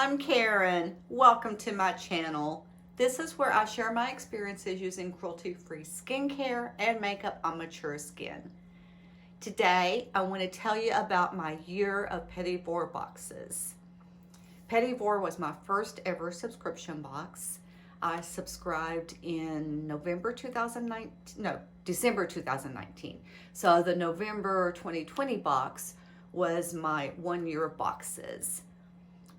I'm Karen. Welcome to my channel. This is where I share my experiences using cruelty-free skincare and makeup on mature skin. Today, I want to tell you about my year of Petit Vour boxes. Petit Vour was my first ever subscription box. I subscribed in December 2019. So the November 2020 box was my 1 year of boxes.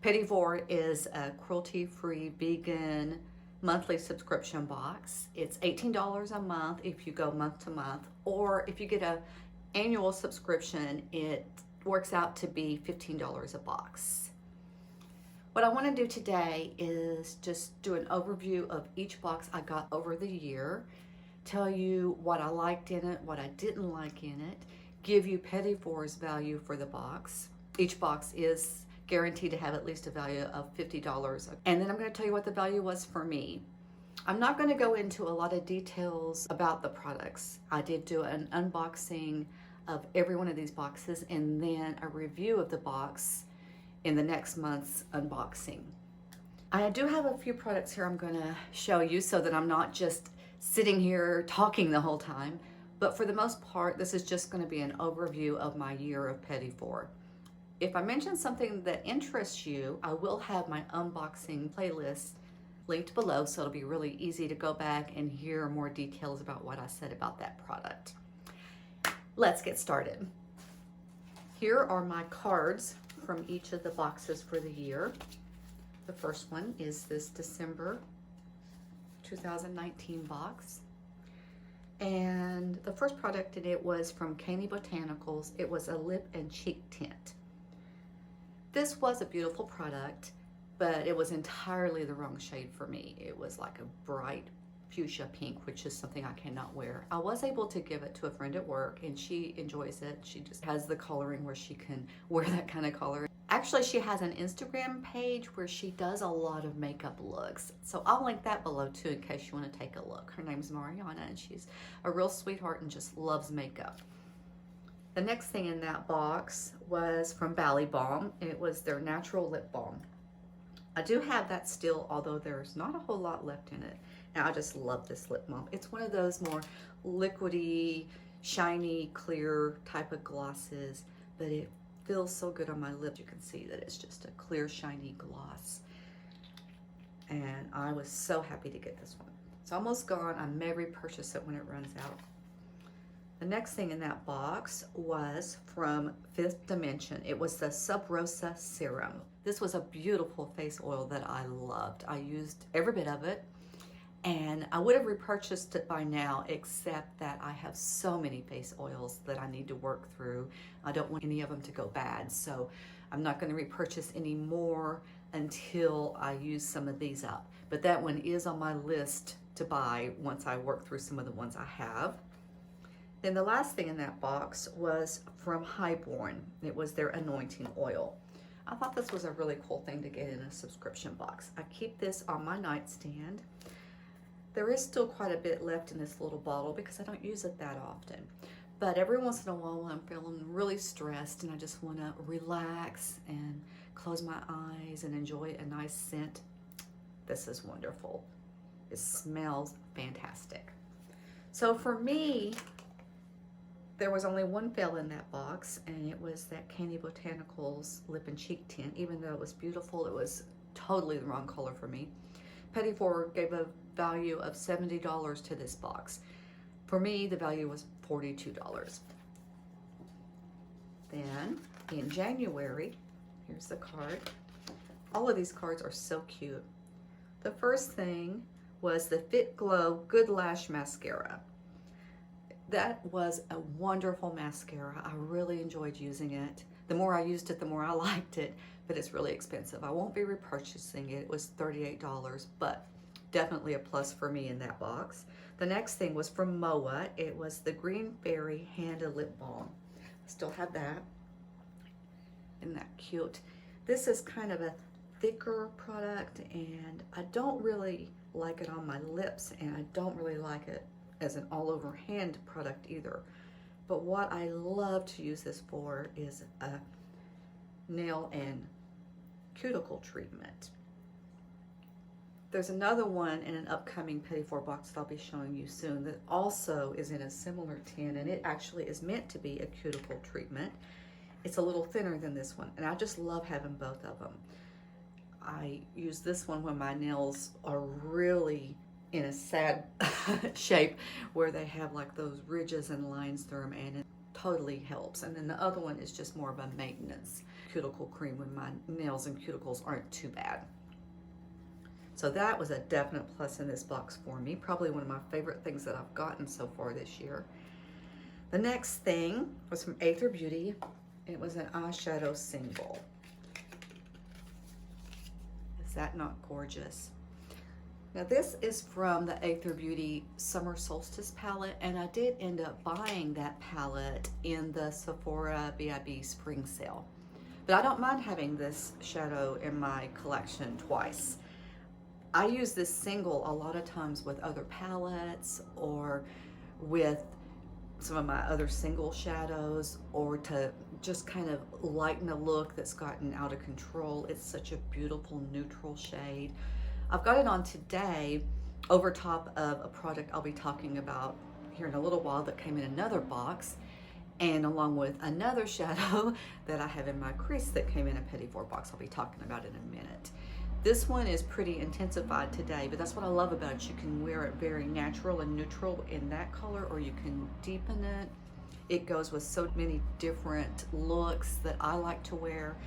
Petit Vour is a cruelty-free vegan monthly subscription box. It's $18 a month if you go month to month, or if you get an annual subscription, it works out to be $15 a box. What I want to do today is just do an overview of each box I got over the year, tell you what I liked in it, what I didn't like in it, give you Petit Vour's value for the box. Each box is guaranteed to have at least a value of $50. And then I'm going to tell you what the value was for me. I'm not going to go into a lot of details about the products. I did do an unboxing of every one of these boxes and then a review of the box in the next month's unboxing. I do have a few products here I'm going to show you so that I'm not just sitting here talking the whole time. But for the most part, this is just going to be an overview of my year of Petit Vour. If I mention something that interests you, I will have my unboxing playlist linked below, so it'll be really easy to go back and hear more details about what I said about that product. Let's get started. Here are my cards from each of the boxes for the year. The first one is this December 2019 box. And the first product in it was from Botanicals. It was a lip and cheek tint. This was a beautiful product, but it was entirely the wrong shade for me. It was like a bright fuchsia pink, which is something I cannot wear. I was able to give it to a friend at work and she enjoys it. She just has the coloring where she can wear that kind of color. Actually, she has an Instagram page where she does a lot of makeup looks. So I'll link that below too in case you want to take a look. Her name's Mariana and she's a real sweetheart and just loves makeup. The next thing in that box was from Bali Balm. It was their natural lip balm. I do have that still, although there's not a whole lot left in it. Now I just love this lip balm. It's one of those more liquidy, shiny, clear type of glosses, but it feels so good on my lips. You can see that it's just a clear, shiny gloss. And I was so happy to get this one. It's almost gone. I may repurchase it when it runs out. The next thing in that box was from Fifth Dimension. It was the Subrosa Serum. This was a beautiful face oil that I loved. I used every bit of it, and I would have repurchased it by now, except that I have so many face oils that I need to work through. I don't want any of them to go bad, so I'm not going to repurchase any more until I use some of these up. But that one is on my list to buy once I work through some of the ones I have. Then the last thing in that box was from Hydrating. It was their anointing oil. I thought this was a really cool thing to get in a subscription box. I keep this on my nightstand. There is still quite a bit left in this little bottle because I don't use it that often. But every once in a while when I'm feeling really stressed and I just want to relax and close my eyes and enjoy a nice scent, this is wonderful. It smells fantastic. So for me, there was only one fail in that box, and it was that Botanicals lip and cheek tint. Even though it was beautiful, it was totally the wrong color for me. Petit Vour gave a value of $70 to this box. For me, the value was $42. Then in January, here's the card. All of these cards are so cute. The first thing was the Fit Glow Good Lash Mascara. That was a wonderful mascara. I really enjoyed using it. The more I used it, the more I liked it, but it's really expensive. I won't be repurchasing it. It was $38, but definitely a plus for me in that box. The next thing was from MOA. It was the Green Fairy Hand Lip Balm. I still have that. Isn't that cute? This is kind of a thicker product, and I don't really like it on my lips, and I don't really like it as an all-over hand product either. But what I love to use this for is a nail and Cuticle treatment. There's another one in an upcoming Petit Vour box that I'll be showing you soon that also is in a similar tint, and it actually is meant to be a cuticle treatment. It's a little thinner than this one, and I just love having both of them. I use this one when my nails are really in a sad shape where they have like those ridges and lines through them, and it totally helps. And then the other one is just more of a maintenance cuticle cream when my nails and cuticles aren't too bad. So that was a definite plus in this box for me. Probably one of my favorite things that I've gotten so far this year. The next thing was from Aether Beauty. It was an eyeshadow single. Is that not gorgeous? Now this is from the Aether Beauty Summer Solstice palette, and I did end up buying that palette in the Sephora BIB spring sale. But I don't mind having this shadow in my collection twice. I use this single a lot of times with other palettes or with some of my other single shadows, or to just kind of lighten a look that's gotten out of control. It's such a beautiful neutral shade. I've got it on today over top of a product I'll be talking about here in a little while that came in another box, and along with another shadow that I have in my crease that came in a Petit Vour box I'll be talking about in a minute. This one is pretty intensified today, but that's what I love about it. You can wear it very natural and neutral in that color, or you can deepen it. It goes with so many different looks that I like to wear.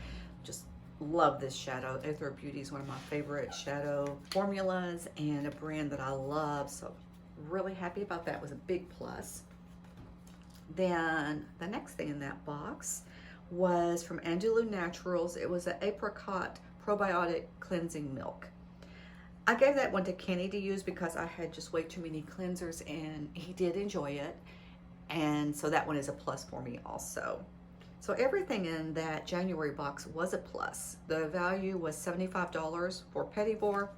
Just love this shadow. Aether Beauty is one of my favorite shadow formulas and a brand that I love, so really happy about that. It was a big plus. Then the next thing in that box was from Angelo Naturals. It was an apricot probiotic cleansing milk. I gave that one to Kenny to use because I had just way too many cleansers, and he did enjoy it, and so that one is a plus for me also. So everything in that January box was a plus. The value was $75 for Petit Vour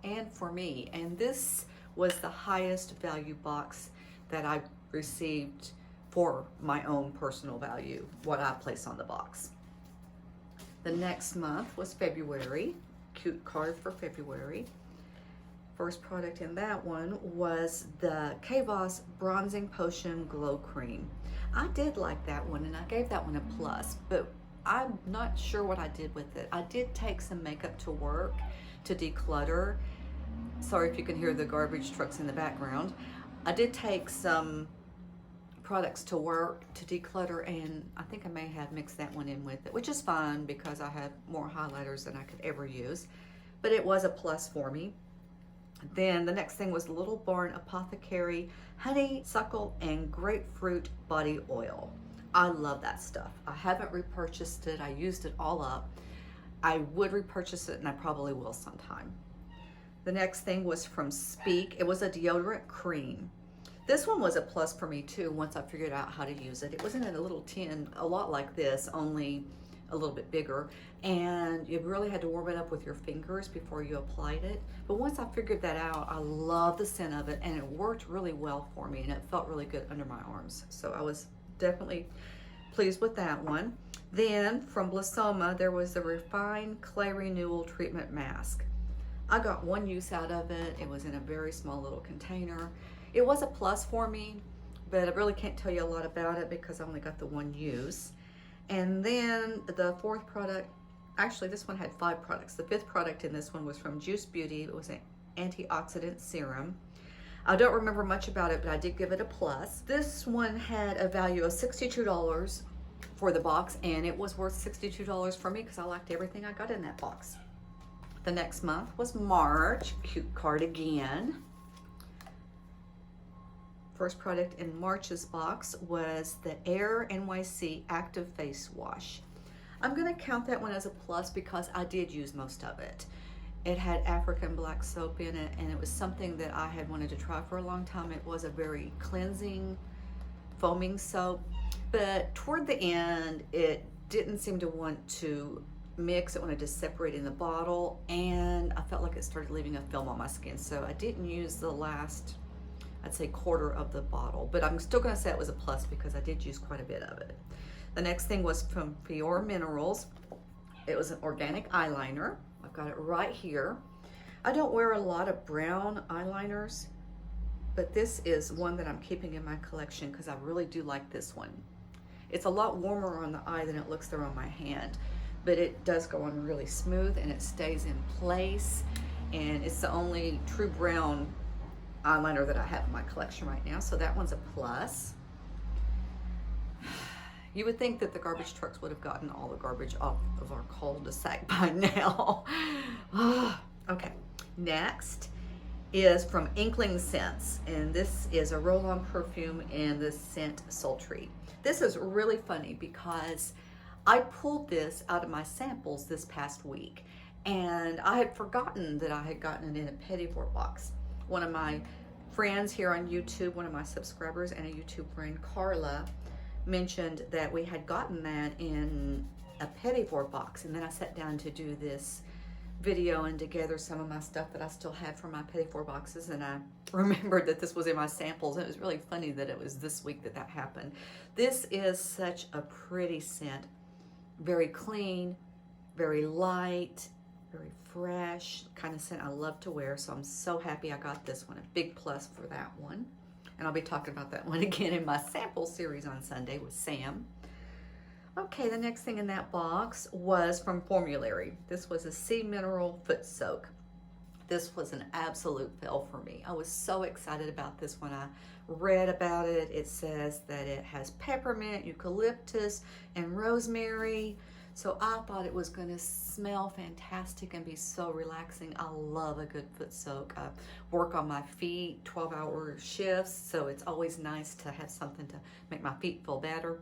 and for me, and this was the highest value box that I received for my own personal value, what I place on the box. The next month was February. Cute card for February. First product in that one was the Kavos Bronzing Potion Glow Cream. I did like that one, and I gave that one a plus, but I'm not sure what I did with it. I did take some makeup to work to declutter. Sorry if you can hear the garbage trucks in the background. I did take some products to work to declutter, and I think I may have mixed that one in with it, which is fine because I have more highlighters than I could ever use, but it was a plus for me. Then the next thing was Little Barn Apothecary Honeysuckle and Grapefruit Body Oil. I love that stuff. I haven't repurchased it. I used it all up. I would repurchase it, and I probably will sometime. The next thing was from Speak. It was a deodorant cream. This one was a plus for me too once I figured out how to use it. It was in a little tin, a lot like this, only a little bit bigger, and you really had to warm it up with your fingers before you applied it. But once I figured that out, I love the scent of it, and it worked really well for me, and it felt really good under my arms. So I was definitely pleased with that one. Then from Blissoma, there was the Refined Clay Renewal Treatment Mask. I got one use out of it. It was in a very small little container. It was a plus for me, but I really can't tell you a lot about it because I only got the one use. And then the fourth product, actually this one had 5 products. The 5th product in this one was from Juice Beauty. It was an antioxidant serum. I don't remember much about it, but I did give it a plus. This one had a value of $62 for the box, and it was worth $62 for me because I liked everything I got in that box. The next month was March. Cute card again. First product in March's box was the Air NYC Active Face Wash. I'm going to count that one as a plus because I did use most of it. It had African black soap in it, and it was something that I had wanted to try for a long time. It was a very cleansing, foaming soap, but toward the end, it didn't seem to want to mix. It wanted to separate in the bottle, and I felt like it started leaving a film on my skin, so I didn't use the last, I'd say, quarter of the bottle, but I'm still going to say it was a plus because I did use quite a bit of it. The next thing was from Pure Minerals, It was an organic eyeliner. I've got it right here. I don't wear a lot of brown eyeliners, but this is one that I'm keeping in my collection because I really do like this one. It's a lot warmer on the eye than it looks there on my hand, but it does go on really smooth and it stays in place. And it's the only true brown eyeliner that I have in my collection right now, so that one's a plus. You would think that the garbage trucks would have gotten all the garbage off of our cul-de-sac by now. Okay, next is from Inkling Scents, and this is a roll-on perfume in the scent Sultry. This is really funny because I pulled this out of my samples this past week, and I had forgotten that I had gotten it in a Petit Vour box. One of my friends here on YouTube, one of my subscribers and a YouTube friend, Carla, mentioned that we had gotten that in a Petit Vour box, and then I sat down to do this video and to gather some of my stuff that I still had from my Petit Vour boxes, and I remembered that this was in my samples, and it was really funny that it was this week that that happened. This is such a pretty scent, very clean, very light, very fresh, kind of scent I love to wear, so I'm so happy I got this one. A big plus for that one. And I'll be talking about that one again in my sample series on Sunday with Sam. Okay, the next thing in that box was from Formulary. This was a Sea Mineral Foot Soak. This was an absolute fail for me. I was so excited about this when I read about it. It says that it has peppermint, eucalyptus, and rosemary. So I thought it was going to smell fantastic and be so relaxing. I love a good foot soak. I work on my feet 12-hour shifts, so it's always nice to have something to make my feet feel better.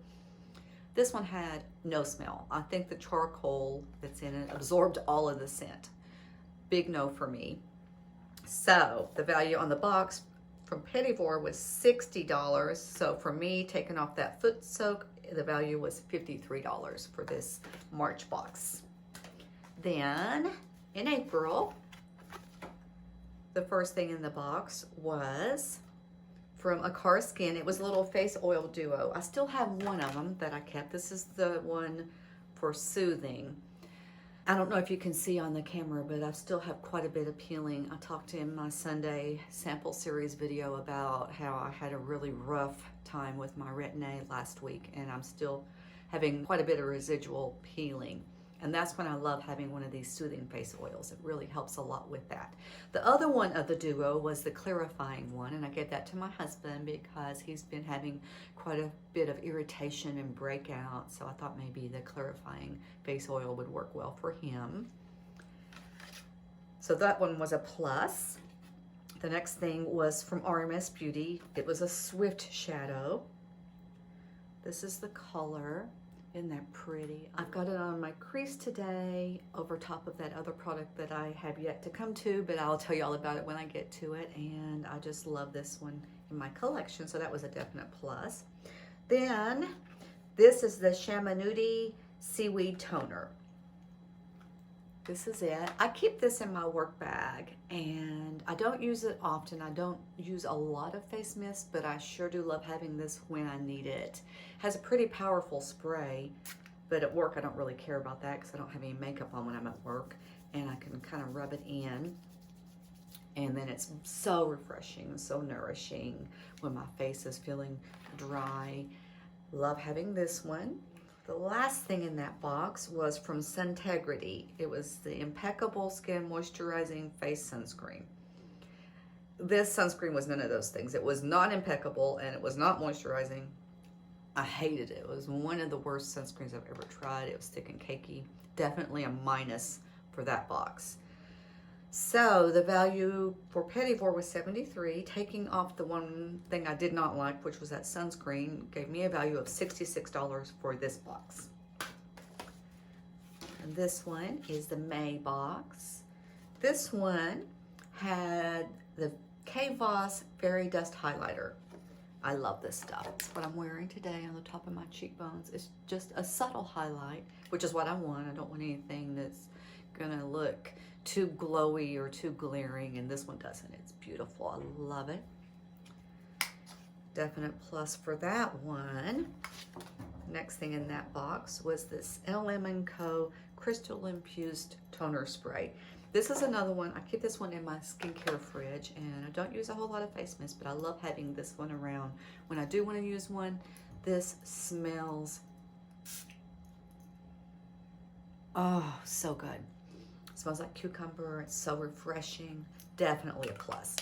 This one had no smell. I think the charcoal that's in it absorbed all of the scent. Big no for me. So the value on the box from Petit Vour was $60. So for me, taking off that foot soak, the value was $53 for this March box. Then in April, the first thing in the box was from Akara Skin. It was a little face oil duo. I still have one of them that I kept. This is the one for soothing. I don't know if you can see on the camera, but I still have quite a bit of peeling. I talked in my Sunday sample series video about how I had a really rough time with my retin-A last week, and I'm still having quite a bit of residual peeling. And that's when I love having one of these soothing face oils. It really helps a lot with that. The other one of the duo was the clarifying one, and I gave that to my husband because he's been having quite a bit of irritation and breakout, so I thought maybe the clarifying face oil would work well for him. So that one was a plus. The next thing was from RMS Beauty. It was a Swift Shadow. This is the color. Isn't that pretty? I've got it on my crease today over top of that other product that I have yet to come to, but I'll tell you all about it when I get to it, and I just love this one in my collection, so that was a definite plus. Then this is the Chaminuti Seaweed Toner. This is it. I keep this in my work bag, and I don't use it often. I don't use a lot of face mist, but I sure do love having this when I need it. It has a pretty powerful spray, but at work I don't really care about that because I don't have any makeup on when I'm at work, and I can kind of rub it in, and then it's so refreshing and so nourishing when my face is feeling dry. Love having this one. The last thing in that box was from Suntegrity. It was the Impeccable Skin Moisturizing Face Sunscreen. This sunscreen was none of those things. It was not impeccable and it was not moisturizing. I hated it. It was one of the worst sunscreens I've ever tried. It was thick and cakey. Definitely a minus for that box. So the value for Petit Vour was $73. Taking off the one thing I did not like, which was that sunscreen, gave me a value of $66 for this box. And this one is the May box. This one had the Kavos Fairy Dust Highlighter. I love this stuff. It's what I'm wearing today on the top of my cheekbones. It's just a subtle highlight, which is what I want. I don't want anything that's gonna look too glowy or too glaring, and this one doesn't. It's beautiful. I love it. Definite plus for that one. Next thing in that box was this LM & Co. Crystal Infused Toner Spray. This is another one. I keep this one in my skincare fridge, and I don't use a whole lot of face mist, but I love having this one around. When I do want to use one, this smells, oh, so good. It smells like cucumber. It's so refreshing. Definitely a plus.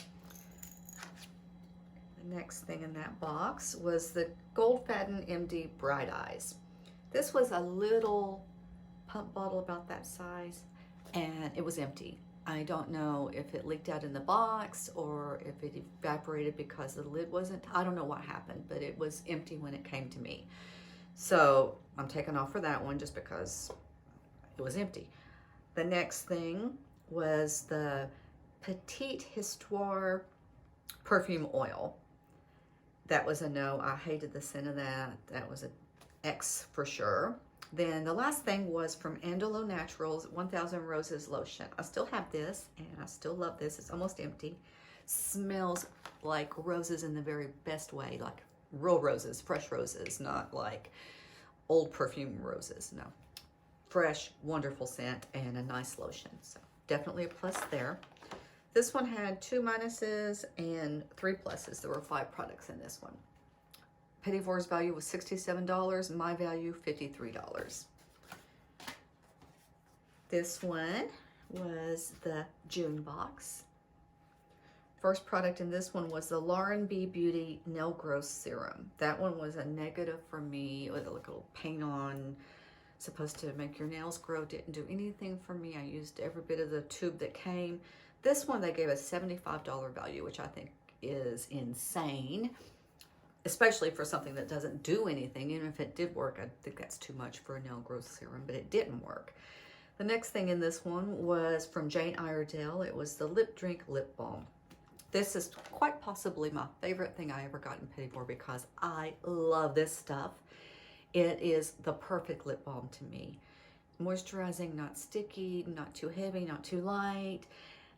The next thing in that box was the Goldfaden MD Bright Eyes. This was a little pump bottle about that size, and it was empty. I don't know if it leaked out in the box or if it evaporated because the lid wasn't, I don't know what happened, but it was empty when it came to me. So I'm taking off for that one just because it was empty. The next thing was the Petite Histoire perfume oil. That was a no. I hated the scent of that. That was an X for sure. Then the last thing was from Angelo Naturals 1000 Roses Lotion. I still have this, and I still love this. It's almost empty. Smells like roses in the very best way, like real roses, fresh roses, not like old perfume roses. No. Fresh, wonderful scent, and a nice lotion. So definitely a plus there. This one had 2 minuses and 3 pluses. There were 5 products in this one. Petit Vour's value was $67. My value, $53. This one was the June box. First product in this one was the Lauren B Beauty Nail Growth Serum. That one was a negative for me. It was a little paint on, supposed to make your nails grow. Didn't do anything for me. I used every bit of the tube that came. This one they gave a $75 value, which I think is insane, especially for something that doesn't do anything. Even if it did work, I think that's too much for a nail growth serum, but it didn't work. The next thing in this one was from Jane Iredale. It was the Lip Drink Lip Balm. This is quite possibly my favorite thing I ever got in Petit Vour because I love this stuff. It is the perfect lip balm to me. Moisturizing, not sticky, not too heavy, not too light.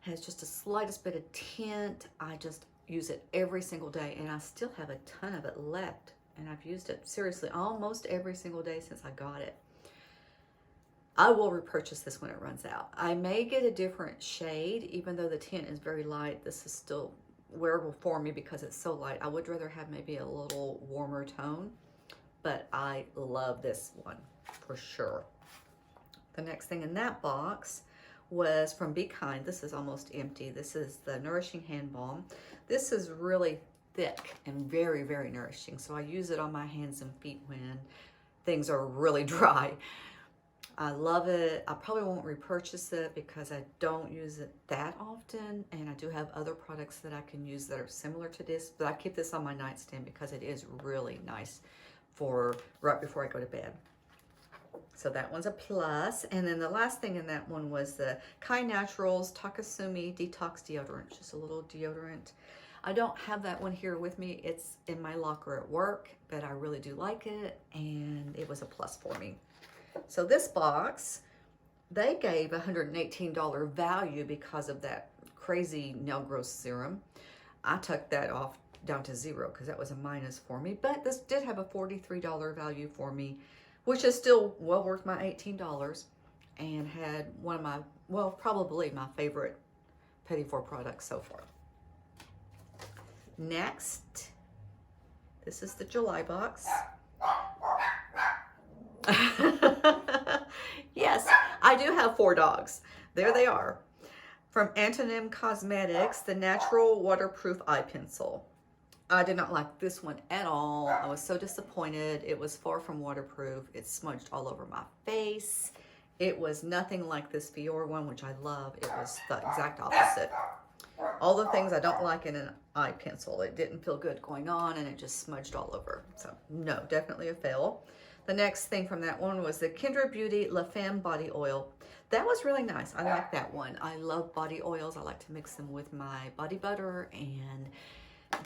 Has just the slightest bit of tint. I just use it every single day, and I still have a ton of it left, and I've used it seriously almost every single day since I got it. I will repurchase this when it runs out. I may get a different shade, even though the tint is very light. This is still wearable for me because it's so light. I would rather have maybe a little warmer tone, but I love this one for sure. The next thing in that box was from Be Kind. This is almost empty. This is the Nourishing Hand Balm. This is really thick and very, very nourishing. So I use it on my hands and feet when things are really dry. I love it. I probably won't repurchase it because I don't use it that often. And I do have other products that I can use that are similar to this. But I keep this on my nightstand because it is really nice for right before I go to bed. So that one's a plus. And then the last thing in that one was the Kai Naturals Takasumi Detox Deodorant. Just a little deodorant. I don't have that one here with me. It's in my locker at work, but I really do like it, and it was a plus for me. So this box, they gave a $118 value because of that crazy nail growth serum. I took that off down to 0 because that was a minus for me, but this did have a $43 value for me, which is still well worth my $18, and had one of my, well, probably my favorite Petit Vour products so far. Next, this is the July box. Yes, I do have 4 dogs. There they are. From Antonym Cosmetics, the Natural Waterproof Eye Pencil. I did not like this one at all. I was so disappointed. It was far from waterproof. It smudged all over my face. It was nothing like this Fior one, which I love. It was the exact opposite. All the things I don't like in an eye pencil. It didn't feel good going on, and it just smudged all over. So no, definitely a fail. The next thing from that one was the Kindred Beauty La Femme Body Oil. That was really nice. I like that one. I love body oils. I like to mix them with my body butter and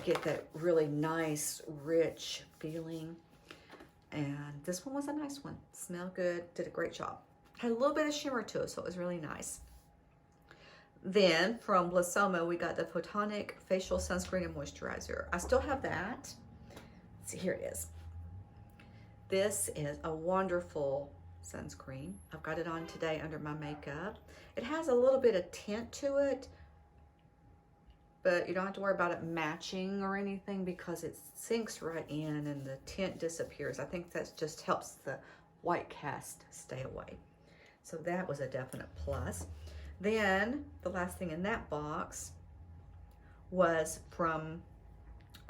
get that really nice, rich feeling. And this one was a nice one. Smelled good, did a great job. Had a little bit of shimmer to it, so it was really nice. Then from Blasoma, we got the Botanic Facial Sunscreen and Moisturizer. I still have that. Let's see, here it is. This is a wonderful sunscreen. I've got it on today under my makeup. It has a little bit of tint to it, but you don't have to worry about it matching or anything because it sinks right in and the tint disappears. I think that just helps the white cast stay away. So that was a definite plus. Then the last thing in that box was from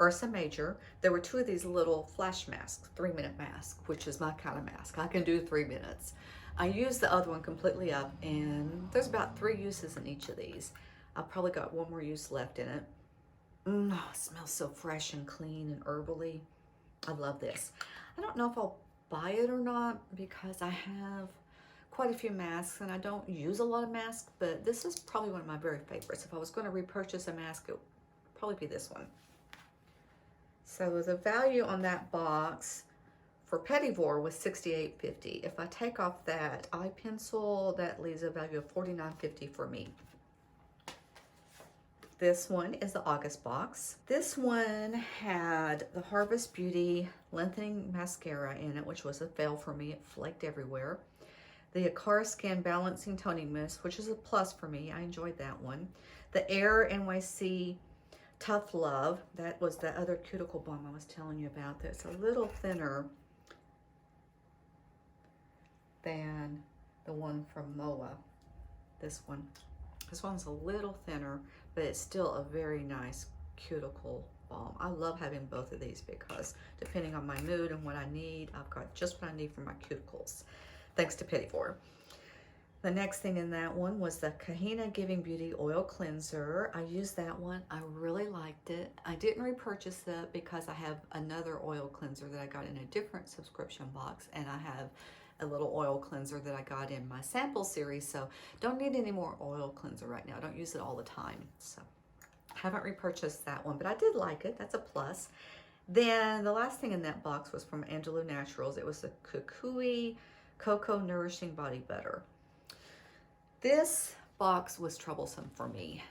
Ursa Major. There were 2 of these little flash masks, 3-minute mask, which is my kind of mask. I can do 3 minutes. I used the other one completely up, and there's about 3 uses in each of these. I've probably got 1 more use left in it. It smells so fresh and clean and herbally. I love this. I don't know if I'll buy it or not because I have quite a few masks and I don't use a lot of masks, but this is probably one of my very favorites. If I was going to repurchase a mask, it would probably be this one. So the value on that box for Petit Vour was $68.50. If I take off that eye pencil, that leaves a value of $49.50 for me. This one is the August box. This one had the Harvest Beauty Lengthening Mascara in it, which was a fail for me. It flaked everywhere. The Akara Skin Balancing Toning Mist, which is a plus for me. I enjoyed that one. The Air NYC Tough Love, that was the other cuticle balm I was telling you about. That's a little thinner than the one from MOA. This one's a little thinner, but it's still a very nice cuticle balm. I love having both of these because depending on my mood and what I need, I've got just what I need for my cuticles, thanks to Petit Vour. The next thing in that one was the Kahina Giving Beauty Oil Cleanser. I used that one. I really liked it. I didn't repurchase it because I have another oil cleanser that I got in a different subscription box, and I have a little oil cleanser that I got in my sample series, so don't need any more oil cleanser right now. I don't use it all the time, so haven't repurchased that one, but I did like it. That's a plus. Then the last thing in that box was from Angelo Naturals. It was the Kukui Cocoa Nourishing Body Butter. This box was troublesome for me.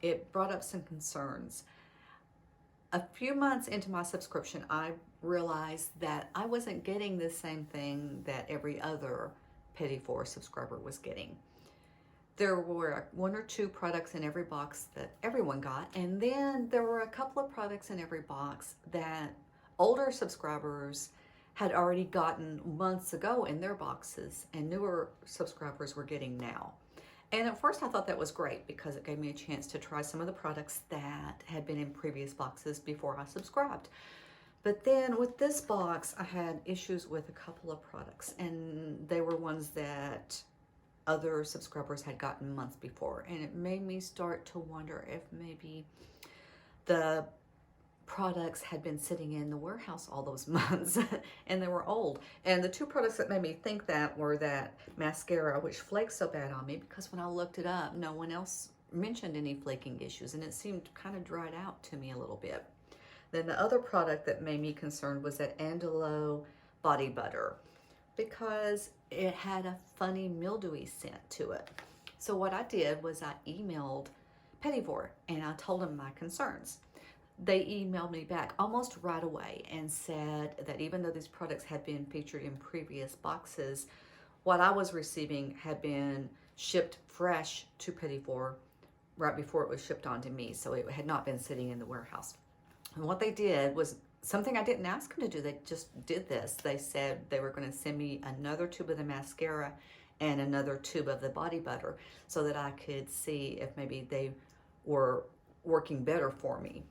It brought up some concerns. A few months into my subscription, I realized that I wasn't getting the same thing that every other Petit Vour subscriber was getting. There were 1 or 2 products in every box that everyone got, and then there were a couple of products in every box that older subscribers had already gotten months ago in their boxes and newer subscribers were getting now. And at first I thought that was great because it gave me a chance to try some of the products that had been in previous boxes before I subscribed. But then with this box, I had issues with a couple of products, and they were ones that other subscribers had gotten months before. And it made me start to wonder if maybe the products had been sitting in the warehouse all those months and they were old. And the 2 products that made me think that were that mascara, which flakes so bad on me because when I looked it up, no one else mentioned any flaking issues, and it seemed kind of dried out to me a little bit. Then the other product that made me concerned was that Angelo body butter because it had a funny mildewy scent to it. So what I did was I emailed Petit Vour and I told them my concerns. They emailed me back almost right away and said that even though these products had been featured in previous boxes, what I was receiving had been shipped fresh to Petit Vour right before it was shipped on to me. So it had not been sitting in the warehouse. And what they did was something I didn't ask them to do. They just did this. They said they were going to send me another tube of the mascara and another tube of the body butter so that I could see if maybe they were working better for me.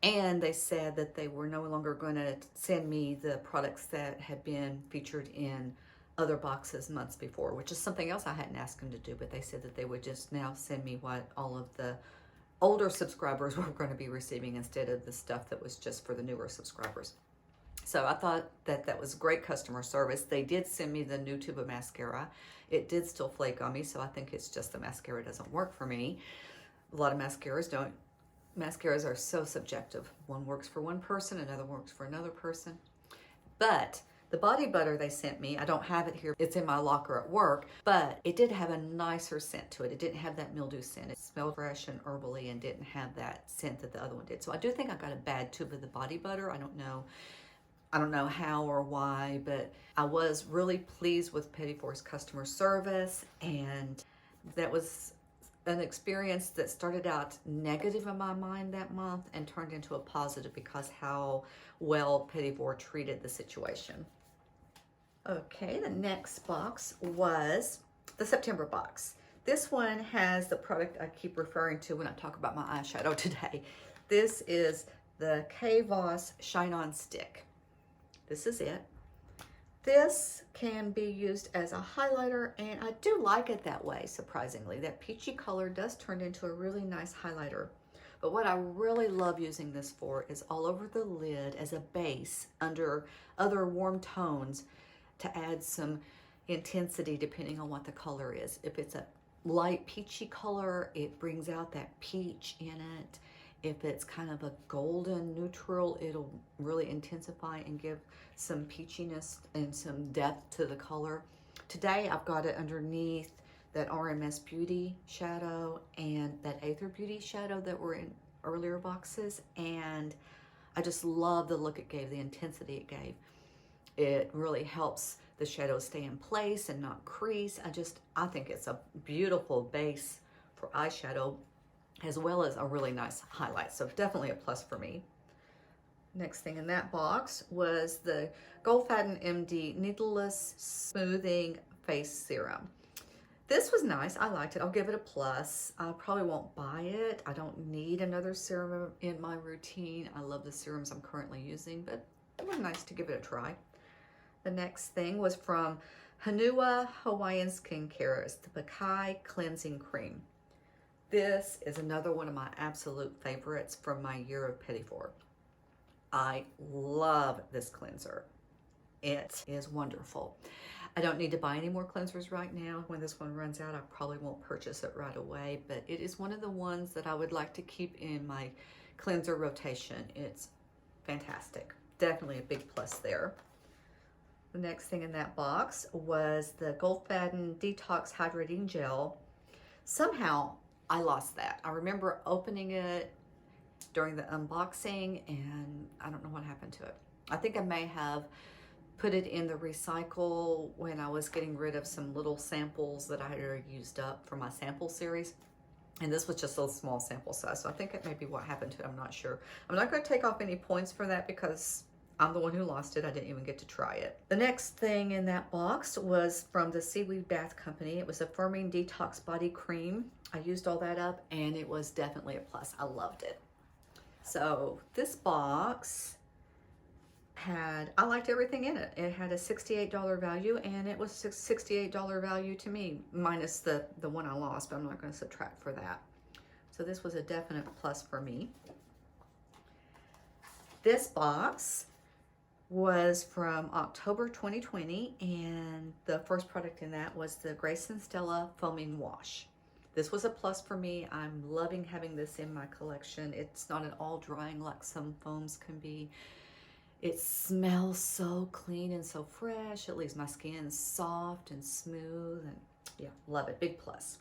And they said that they were no longer going to send me the products that had been featured in other boxes months before, which is something else I hadn't asked them to do, but they said that they would just now send me what all of the older subscribers were going to be receiving instead of the stuff that was just for the newer subscribers. So I thought that that was great customer service. They did send me the new tube of mascara. It did still flake on me, so I think it's just the mascara doesn't work for me. A lot of mascaras don't. Mascaras are so subjective. One works for one person, another works for another person. But the body butter they sent me, I don't have it here. It's in my locker at work, but it did have a nicer scent to it. It didn't have that mildew scent. It smelled fresh and herbally and didn't have that scent that the other one did. So I do think I got a bad tube of the body butter. I don't know I don't know how or why, but I was really pleased with Petit Vour's customer service, and that was an experience that started out negative in my mind that month and turned into a positive because how well Petit Vour treated the situation. Okay, the next box was the September box. This one has the product I keep referring to when I talk about my eyeshadow today. This is the Kavos Shine On Stick. This is it. This can be used as a highlighter, and I do like it that way, surprisingly. That peachy color does turn into a really nice highlighter. But what I really love using this for is all over the lid as a base under other warm tones to add some intensity depending on what the color is. If it's a light peachy color, it brings out that peach in it. If it's kind of a golden neutral, it'll really intensify and give some peachiness and some depth to the color. Today I've got it underneath that RMS Beauty shadow and that Aether Beauty shadow that were in earlier boxes, and I just love the look it gave, the intensity it gave. It really helps the shadow stay in place and not crease. I think it's a beautiful base for eyeshadow, as well as a really nice highlight. So definitely a plus for me. Next thing in that box was the Goldfaden MD Needleless Smoothing Face Serum. This was nice. I liked it. I'll give it a plus. I probably won't buy it. I don't need another serum in my routine. I love the serums I'm currently using, but it was nice to give it a try. The next thing was from Hanua Hawaiian Skincare. It's the Pakai Cleansing Cream. This is another one of my absolute favorites from my year of Petit Vour. I love this cleanser. It is wonderful. I don't need to buy any more cleansers right now. When this one runs out, I probably won't purchase it right away, but it is one of the ones that I would like to keep in my cleanser rotation. It's fantastic. Definitely a big plus there. The next thing in that box was the Goldfaden Detox Hydrating Gel. Somehow I lost that. I remember opening it during the unboxing and I don't know what happened to it. I think I may have put it in the recycle when I was getting rid of some little samples that I had already used up for my sample series. And this was just a small sample size. So I think it may be what happened to it. I'm not sure. I'm not going to take off any points for that because I'm the one who lost it. I didn't even get to try it. The next thing in that box was from the Seaweed Bath Company. It was a Firming Detox Body Cream. I used all that up and it was definitely a plus. I loved it. So this box I liked everything in it. It had a $68 value and it was $68 value to me, minus the one I lost, but I'm not going to subtract for that. So this was a definite plus for me. This box was from October 2020, and the first product in that was the Grace and Stella Foaming Wash. This was a plus for me. I'm loving having this in my collection. It's not at all drying like some foams can be. It smells so clean and so fresh. It leaves my skin soft and smooth, and yeah, love it. Big plus.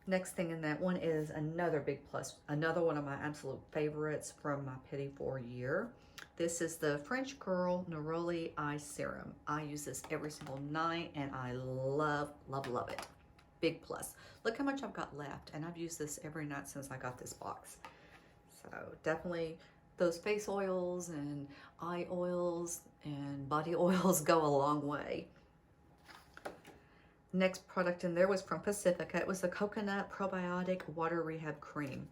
Next thing in that one is another big plus, another one of my absolute favorites from my Petit Vour year. This is the French Girl Neroli Eye Serum. I use this every single night and I love, love, love it. Big plus. Look how much I've got left, and I've used this every night since I got this box. So definitely those face oils and eye oils and body oils go a long way. Next product in there was from Pacifica. It was the Coconut Probiotic Water Rehab Cream.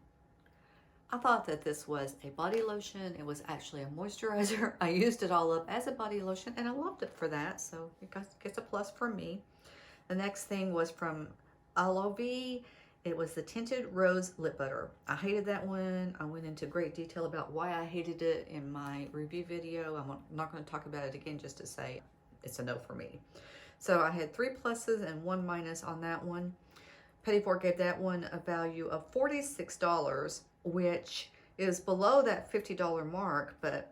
I thought that this was a body lotion. It was actually a moisturizer. I used it all up as a body lotion and I loved it for that. So it gets a plus from me. The next thing was from Aloe. It was the Tinted Rose Lip Butter. I hated that one. I went into great detail about why I hated it in my review video. I'm not going to talk about it again, just to say it's a no for me. So I had 3 pluses and 1 minus on that one. Petit Vour gave that one a value of $46, which is below that $50 mark, but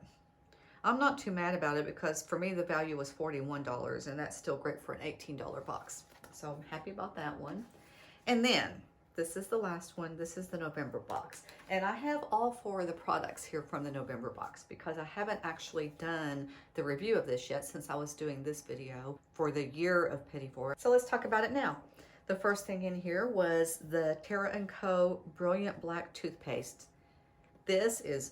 I'm not too mad about it because for me the value was $41, and that's still great for an $18 box. So I'm happy about that one. And then This is the last one. This is the November box. And I have all 4 of the products here from the November box because I haven't actually done the review of this yet since I was doing this video for the year of Petit Vour. So let's talk about it now. The first thing in here was the Terra & Co. Brilliant Black Toothpaste. This is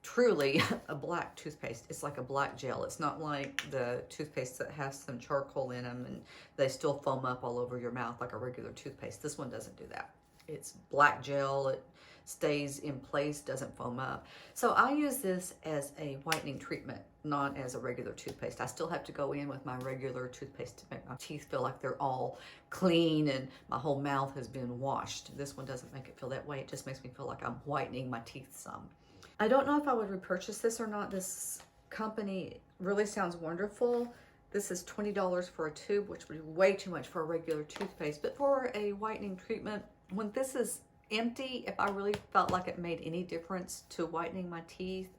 truly a black toothpaste. It's like a black gel. It's not like the toothpaste that has some charcoal in them and they still foam up all over your mouth like a regular toothpaste. This one doesn't do that. It's black gel. It stays in place, doesn't foam up. So I use this as a whitening treatment, not as a regular toothpaste. I still have to go in with my regular toothpaste to make my teeth feel like they're all clean and my whole mouth has been washed. This one doesn't make it feel that way. It just makes me feel like I'm whitening my teeth some. I don't know if I would repurchase this or not. This company really sounds wonderful. This is $20 for a tube, which would be way too much for a regular toothpaste. But for a whitening treatment, when this is empty, if I really felt like it made any difference to whitening my teeth,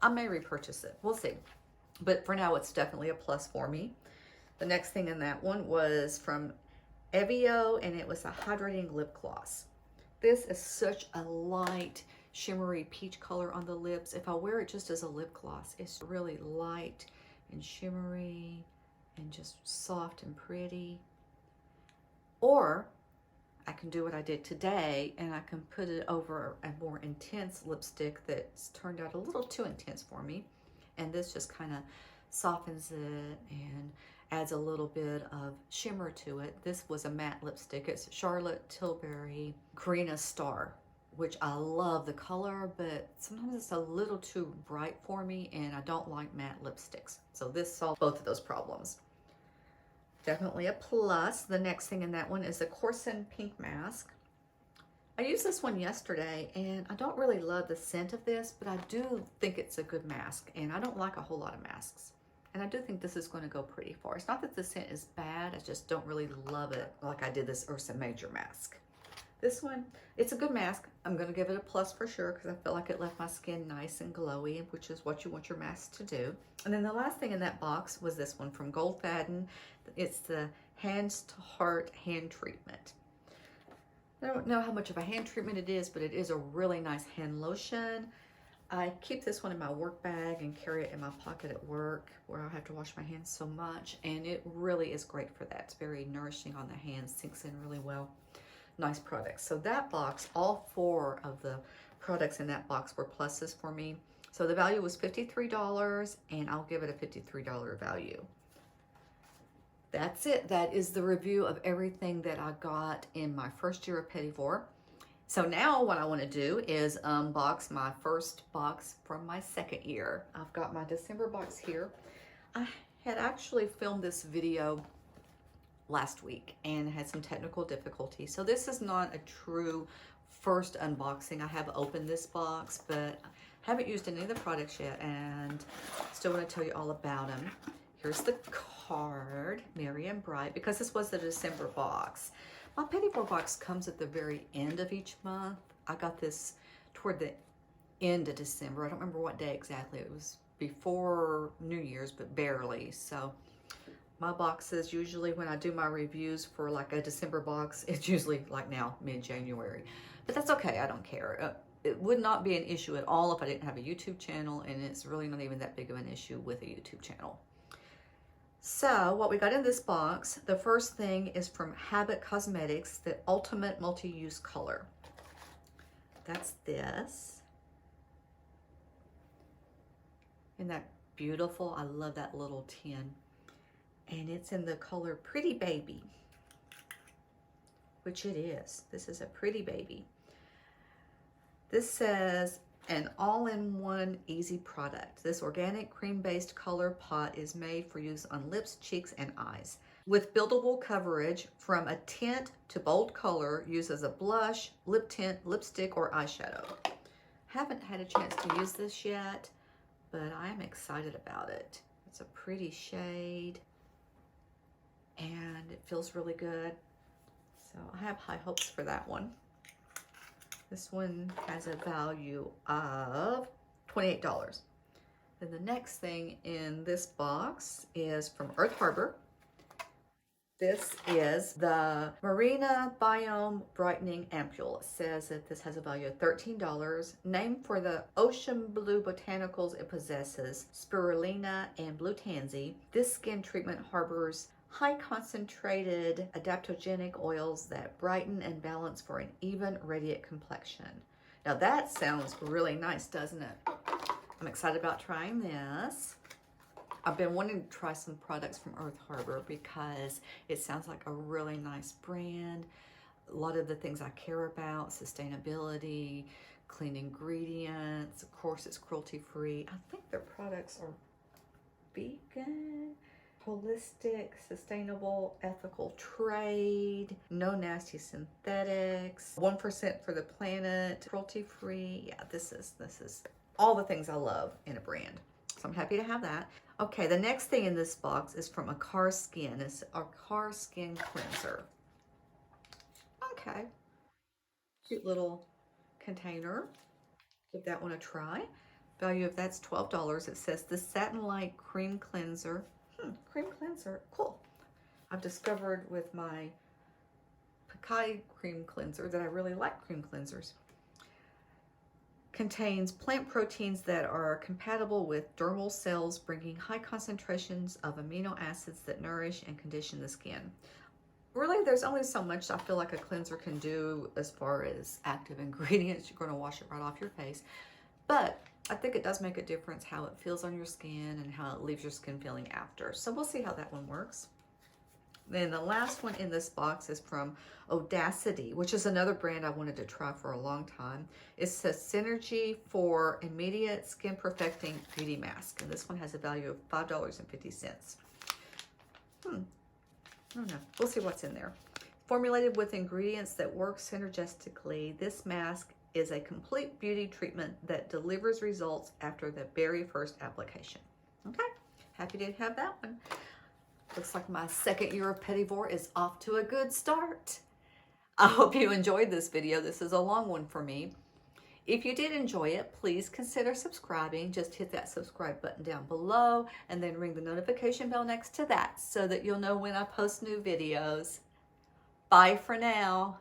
I may repurchase it. We'll see. But for now, it's definitely a plus for me. The next thing in that one was from Evio, and it was a Hydrating Lip Gloss. This is such a light, shimmery peach color on the lips. If I wear it just as a lip gloss, it's really light and shimmery and just soft and pretty. Or I can do what I did today and I can put it over a more intense lipstick that's turned out a little too intense for me. And this just kind of softens it and adds a little bit of shimmer to it. This was a matte lipstick. It's Charlotte Tilbury Karina Star, which I love the color, but sometimes it's a little too bright for me and I don't like matte lipsticks. So this solved both of those problems. Definitely a plus. The next thing in that one is the Corson Pink Mask. I used this one yesterday and I don't really love the scent of this, but I do think it's a good mask and I don't like a whole lot of masks. And I do think this is going to go pretty far. It's not that the scent is bad, I just don't really love it like I did this Ursa Major mask. This one, it's a good mask. I'm going to give it a plus for sure because I feel like it left my skin nice and glowy, which is what you want your mask to do. And then the last thing in that box was this one from Goldfaden. It's the Hands to Heart Hand Treatment. I don't know how much of a hand treatment it is, but it is a really nice hand lotion. I keep this one in my work bag and carry it in my pocket at work where I have to wash my hands so much, and it really is great for that. It's very nourishing on the hands, sinks in really well. Nice products. So that box, all 4 of the products in that box were pluses for me. So the value was $53 and I'll give it a $53 value. That's it. That is the review of everything that I got in my first year of Petit Vour. So now what I want to do is unbox my first box from my second year. I've got my December box here. I had actually filmed this video last week and had some technical difficulties. So this is not a true first unboxing. I have opened this box, but haven't used any of the products yet and still want to tell you all about them. Here's the card, Merry and Bright, because this was the December box. My Petit Vour box comes at the very end of each month. I got this toward the end of December. I don't remember what day exactly. It was before New Year's, but barely. So my boxes, usually when I do my reviews for like a December box, it's usually like now, mid-January. But that's okay, I don't care. It would not be an issue at all if I didn't have a YouTube channel, and it's really not even that big of an issue with a YouTube channel. So what we got in this box, the first thing is from Habit Cosmetics, the Ultimate Multi-Use Color. That's this. Isn't that beautiful? I love that little tin. And it's in the color Pretty Baby, which it is. This is a Pretty Baby. This says an all-in-one easy product. This organic cream-based color pot is made for use on lips, cheeks, and eyes. With buildable coverage from a tint to bold color, used as a blush, lip tint, lipstick, or eyeshadow. Haven't had a chance to use this yet, but I'm excited about it. It's a pretty shade and it feels really good. So I have high hopes for that one. This one has a value of $28. Then the next thing in this box is from Earth Harbor. This is the Marina Biome Brightening Ampule. It says that this has a value of $13. Named for the ocean blue botanicals it possesses, spirulina and blue tansy. This skin treatment harbors high concentrated adaptogenic oils that brighten and balance for an even, radiant complexion. Now that sounds really nice, doesn't it? I'm excited about trying this. I've been wanting to try some products from Earth Harbor because it sounds like a really nice brand. A lot of the things I care about, sustainability, clean ingredients. Of course, it's cruelty-free. I think their products are vegan, holistic, sustainable, ethical trade, no nasty synthetics, 1% for the planet, cruelty-free. Yeah, this is all the things I love in a brand. So I'm happy to have that. Okay, the next thing in this box is from Akar Skin. It's Akar Skin Cleanser. Okay, cute little container. Give that one a try. Value of that's $12. It says the Satin Light Cream Cleanser. Cream cleanser, cool. I've discovered with my Pakai cream cleanser that I really like cream cleansers. Contains plant proteins that are compatible with dermal cells, bringing high concentrations of amino acids that nourish and condition the skin. Really, there's only so much I feel like a cleanser can do as far as active ingredients. You're going to wash it right off your face. But I think it does make a difference how it feels on your skin and how it leaves your skin feeling after. So we'll see how that one works. Then the last one in this box is from Audacity, which is another brand I wanted to try for a long time. It says Synergy for Immediate Skin Perfecting Beauty Mask. And this one has a value of $5.50. I don't know. We'll see what's in there. Formulated with ingredients that work synergistically, this mask is a complete beauty treatment that delivers results after the very first application. Okay, happy to have that one. Looks like my second year of Petit Vour is off to a good start. I hope you enjoyed this video. This is a long one for me. If you did enjoy it, please consider subscribing. Just hit that subscribe button down below and then ring the notification bell next to that so that you'll know when I post new videos. Bye for now.